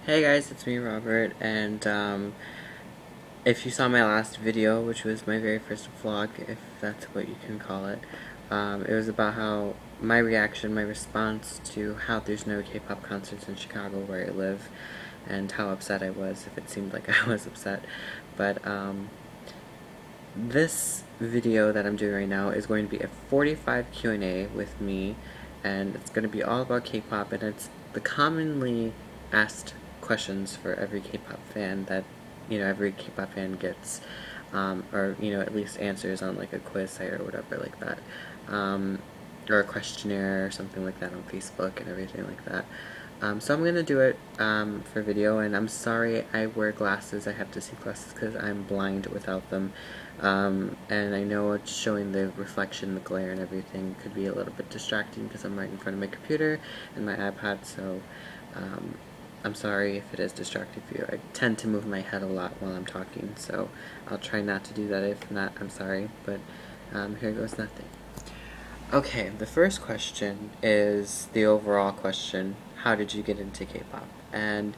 Hey guys, it's me Robert, and if you saw my last video, which was my very first vlog, if that's what you can call it, it was about how my reaction, my response to how there's no K-pop concerts in Chicago where I live, and how upset I was if it seemed like I was upset. But this video that I'm doing right now is going to be a 45 Q&A with me, and it's going to be all about K-pop, and it's the commonly asked questions for every K-pop fan that, every K-pop fan gets, or, at least answers on, like, a quiz site or whatever like that, or a questionnaire or something like that on Facebook and everything like that. So I'm gonna do it for video, and I'm sorry I wear glasses. I have to see glasses because I'm blind without them. And I know it's showing the reflection, the glare and everything could be a little bit distracting because I'm right in front of my computer and my iPad, so I'm sorry if it is distracting for you. I tend to move my head a lot while I'm talking, so I'll try not to do that. If not, I'm sorry, but here goes nothing. Okay, the first question is the overall question: how did you get into K-pop? And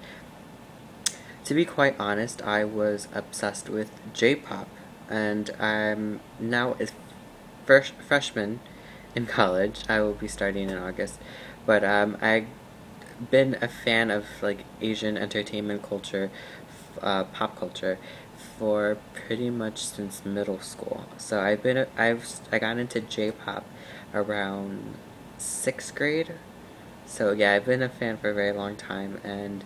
to be quite honest, I was obsessed with J-pop, and I'm now a freshman in college. I will be starting in August, but I've been a fan of like Asian entertainment culture, pop culture, for pretty much since middle school. So I got into J-pop around 6th grade. So yeah, I've been a fan for a very long time, and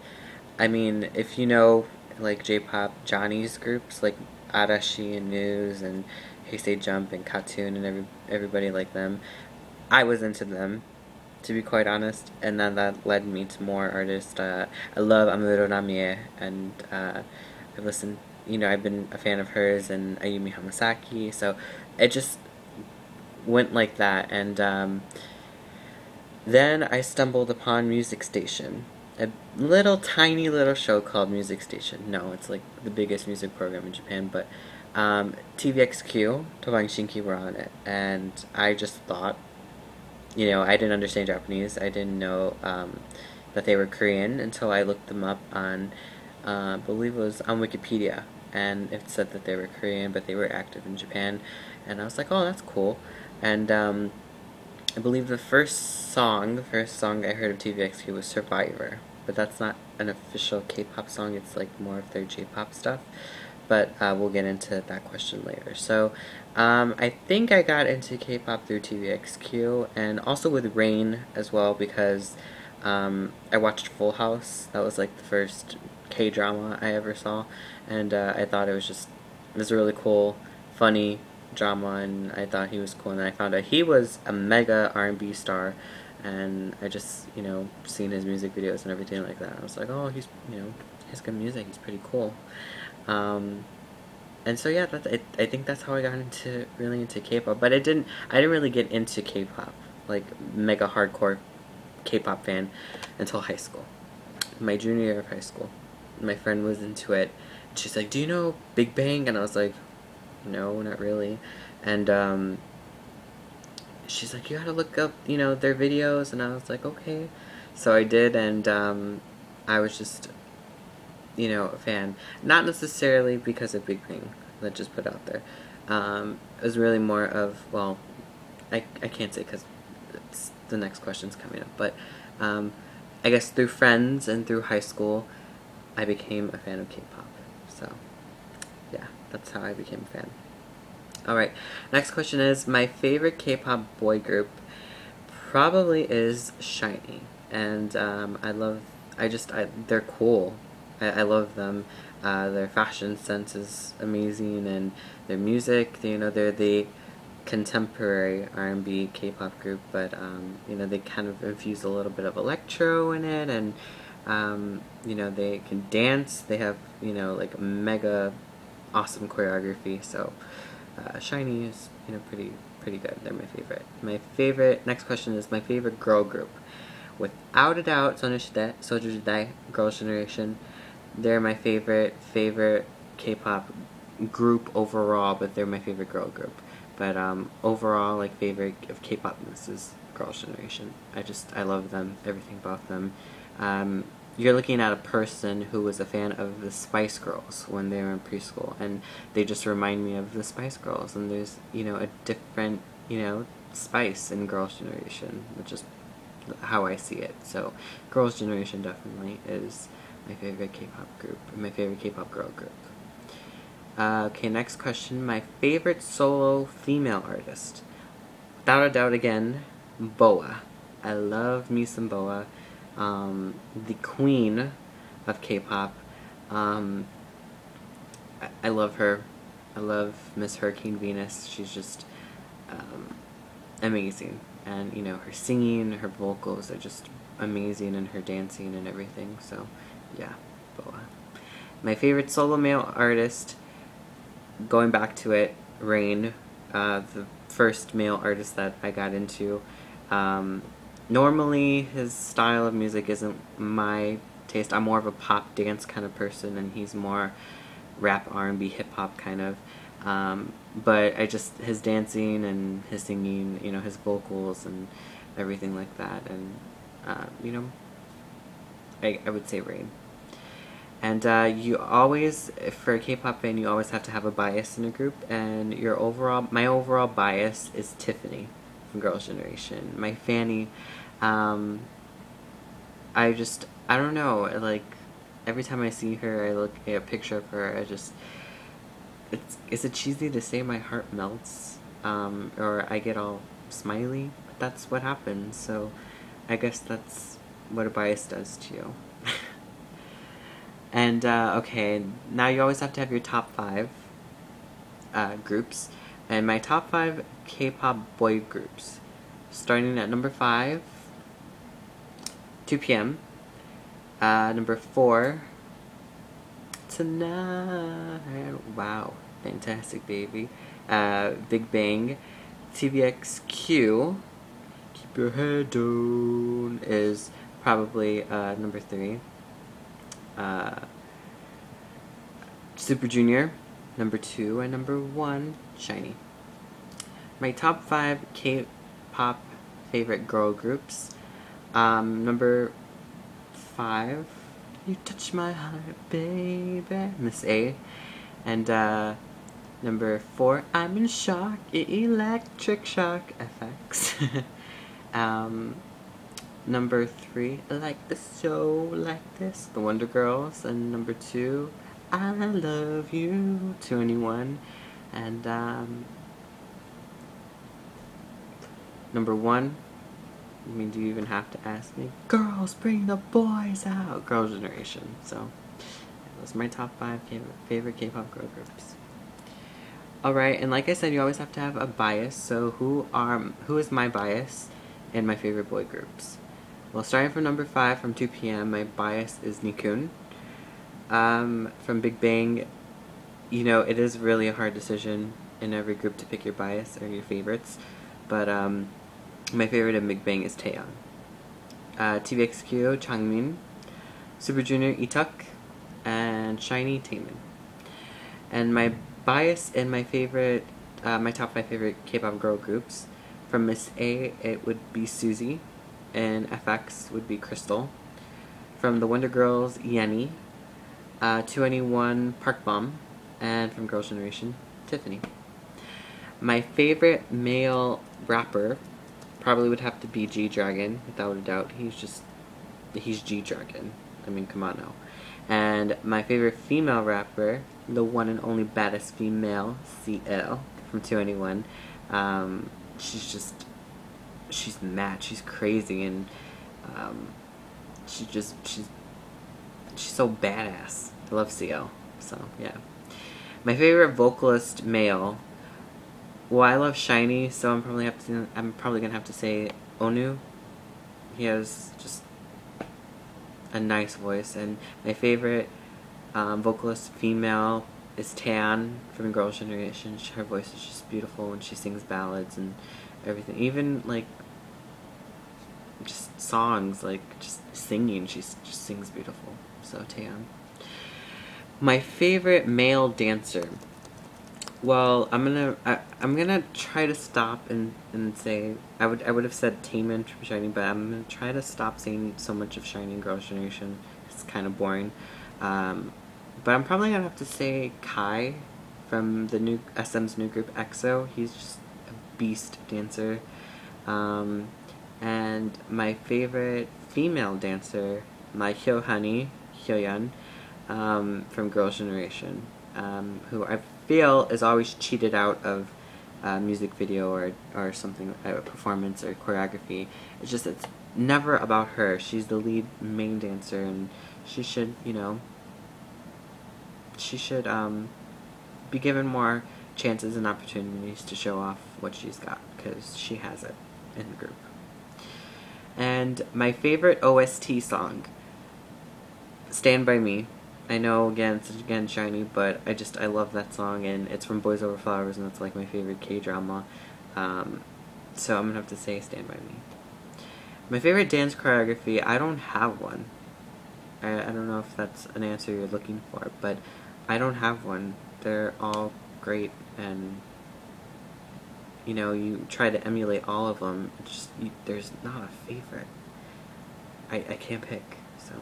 I mean, if you know like J-pop Johnny's groups like Arashi and News and Hey Say Jump and Katoon and everybody like them, I was into them, to be quite honest, and then that led me to more artists. I love Amuro Namie, and I've listened, I've been a fan of hers and Ayumi Hamasaki, so it just went like that, and then I stumbled upon Music Station, a little tiny little show called Music Station. No, it's like the biggest music program in Japan, but TVXQ, Tobang Shinki were on it, and I just thought, I didn't understand Japanese. I didn't know that they were Korean until I looked them up on, I believe it was on Wikipedia, and it said that they were Korean, but they were active in Japan, and I was like, oh, that's cool, and I believe the first song I heard of TVXQ was Survivor, but that's not an official K-pop song, it's like more of their J-pop stuff, but we'll get into that question later. So, I think I got into K-pop through TVXQ, and also with Rain as well, because I watched Full House. That was like the first K-drama I ever saw, and I thought it was really cool, funny drama, and I thought he was cool, and then I found out he was a mega R&B star, and I just, seen his music videos and everything like that. I was like, oh, he's has good music, he's pretty cool. And so yeah, I think that's how I got really into K-pop, but I didn't really get into K-pop, like mega hardcore K-pop fan, until high school. My junior year of high school. My friend was into it, and she's like, do you know Big Bang? And I was like, no, not really. And she's like, you gotta look up, their videos, and I was like, okay. So I did, and I was just, a fan. Not necessarily because of Big Bang, let's just put out there. It was really more of, well, I can't say because the next question's coming up, but I guess through friends and through high school, I became a fan of K-pop. So, yeah, that's how I became a fan. Alright, next question is, my favorite K-pop boy group probably is SHINee, and they're cool. I love them. Their fashion sense is amazing, and their music, they're the contemporary R&B K-pop group, but they kind of infuse a little bit of electro in it, and they can dance. They have like mega awesome choreography. So SHINee is pretty good. They're my favorite. Next question is my favorite girl group. Without a doubt, Sojourner Girls' Generation. They're my favorite K-pop group overall, but they're my favorite girl group. But overall, like, favorite of K-pop, this is Girls' Generation. I love them, everything about them. you're looking at a person who was a fan of the Spice Girls when they were in preschool, and they just remind me of the Spice Girls, and there's, a different, spice in Girls' Generation, which is how I see it. So Girls' Generation definitely is my favorite K-pop group, my favorite K-pop girl group. Okay, next question. My favorite solo female artist. Without a doubt again, BoA. I love me some BoA. The queen of K-pop. I love her. I love Miss Hurricane Venus. She's just amazing. And, her singing, her vocals are just amazing, and her dancing and everything. So, yeah, BoA. My favorite solo male artist, going back to it, Rain, the first male artist that I got into. Normally, his style of music isn't my taste. I'm more of a pop dance kind of person, and he's more rap, R&B, hip-hop kind of. But his dancing and his singing, his vocals and everything like that, and, I would say Rain. And you always, for a K-pop fan, you always have to have a bias in a group, and my overall bias is Tiffany from Girls' Generation. My Fanny, I don't know, like, every time I see her, I look at a picture of her, is it cheesy to say my heart melts, or I get all smiley? But that's what happens, so I guess that's what a bias does to you. And, okay, now you always have to have your top 5 groups. And my top 5 K-pop boy groups. Starting at number 5, 2PM. Number 4, Tonight. Wow, fantastic, baby. Big Bang. TVXQ. Keep Your Head Down is probably number 3. Super Junior, number 2, and number 1, SHINee. My top 5 K-pop favorite girl groups. Number 5, You Touch My Heart, Baby, Miss A. And number 4, I'm in Shock, Electric Shock, FX. Number 3, I Like the Show Like This, The Wonder Girls. And number 2, I Love You, 2NE1. And number 1, do you even have to ask me? Girls, bring the boys out. Girls' Generation. So those are my top 5 favorite K-pop girl groups. Alright, and like I said, you always have to have a bias. So who is my bias in my favorite boy groups? Well, starting from number 5, from 2PM, my bias is Nikun. From Big Bang, it is really a hard decision in every group to pick your bias or your favorites. But my favorite in Big Bang is Taeyeon. TVXQ, Changmin. Super Junior, Itak. And SHINee, Taemin. And my bias in my top 5 favorite K-pop girl groups, from Miss A, it would be Suzy. And FX would be Crystal. From the Wonder Girls, Yenny. 2NE1, Park Bom. And from Girls' Generation, Tiffany. My favorite male rapper probably would have to be G-Dragon, without a doubt. He's G-Dragon. I mean, come on now. And my favorite female rapper, the one and only baddest female, CL, from 2NE1. She's mad, she's crazy, and she's so badass. I love CL, so yeah. My favorite vocalist male, well, I love SHINee, so I'm probably gonna have to say Onew. He has just a nice voice. And my favorite vocalist female is Tan from Girls' Generation. Her voice is just beautiful when she sings ballads and everything. Even like just songs, like just singing, she just sings beautiful. So Tan. My favorite male dancer. Well, I'm gonna try to stop and say I would have said Taemin from SHINee, but I'm gonna try to stop saying so much of SHINee and Girls' Generation It's kind of boring. But I'm probably gonna have to say Kai from the new SM's new group EXO. He's just a beast dancer. And my favorite female dancer, my Hyoyeon, from Girls' Generation, who I feel is always cheated out of a music video or something, a performance or choreography. It's never about her. She's the lead main dancer, and she should, be given more chances and opportunities to show off what she's got, because she has it in the group. And my favorite OST song, Stand By Me. I know, it's SHINee, but I love that song, and it's from Boys Over Flowers, and it's like my favorite K-drama. So I'm gonna have to say Stand By Me. My favorite dance choreography, I don't have one. I don't know if that's an answer you're looking for, but I don't have one. They're all great, and you try to emulate all of them. There's not a favorite. I can't pick, so.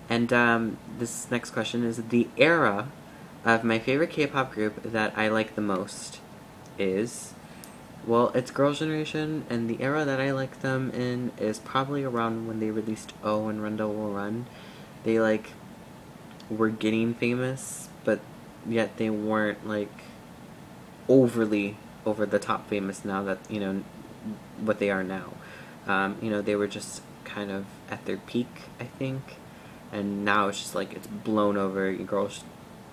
And this next question is, the era of my favorite K-pop group that I like the most is, well, it's Girls' Generation, and the era that I like them in is probably around when they released Oh and Run Devil Run. They, were getting famous, but yet they weren't, overly over-the-top famous now that, what they are now. They were just kind of at their peak, I think, and now it's just, it's blown over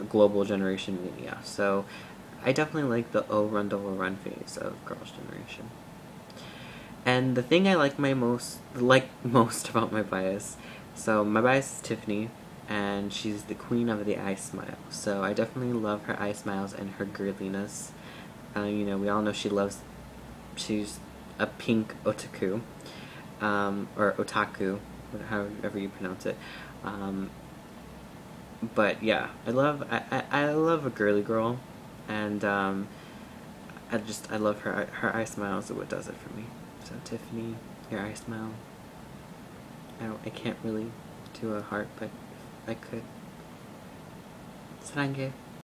global generation media. So I definitely like the Oh Run Devil Run phase of Girls' Generation. And the thing I like most about my bias, so my bias is Tiffany, and she's the queen of the eye smile. So I definitely love her eye smiles and her girliness. We all know she's a pink otaku, or otaku, however you pronounce it. But yeah, I love a girly girl, and I love her eye smile is what does it for me. So Tiffany, your eye smile. I can't really do a heart, but if I could. Sarange.